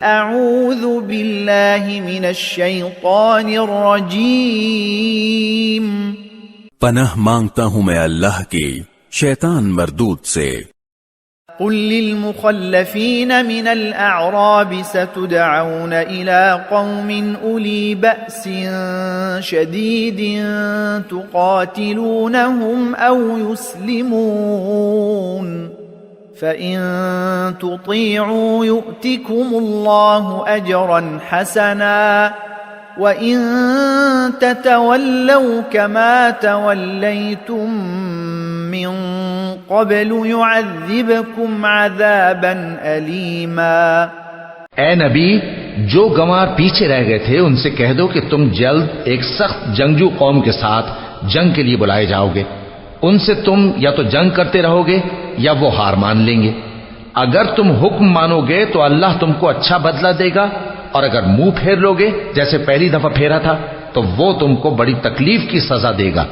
اعوذ باللہ من الشیطان الرجیم، پناہ مانگتا ہوں میں اللہ کی شیطان مردود سے۔ قل للمخلفین من الاعراب ستدعون الى قوم اولی بأس شدید تقاتلونهم او يسلمون فَإِن تُطِيعُوا يُؤْتِكُمُ اللَّهُ أَجْرًا حَسَنًا وَإِن تَتَوَلَّوْا كَمَا تَوَلَّيْتُم مِّن قَبْلُ يُعَذِّبْكُمْ عَذَابًا أَلِيمًا۔ اے نبی، جو گنوار پیچھے رہ گئے تھے ان سے کہہ دو کہ تم جلد ایک سخت جنگجو قوم کے ساتھ جنگ کے لیے بلائے جاؤ گے، ان سے تم یا تو جنگ کرتے رہو گے یا وہ ہار مان لیں گے۔ اگر تم حکم مانو گے تو اللہ تم کو اچھا بدلہ دے گا، اور اگر منہ پھیر لو گے جیسے پہلی دفعہ پھیرا تھا تو وہ تم کو بڑی تکلیف کی سزا دے گا۔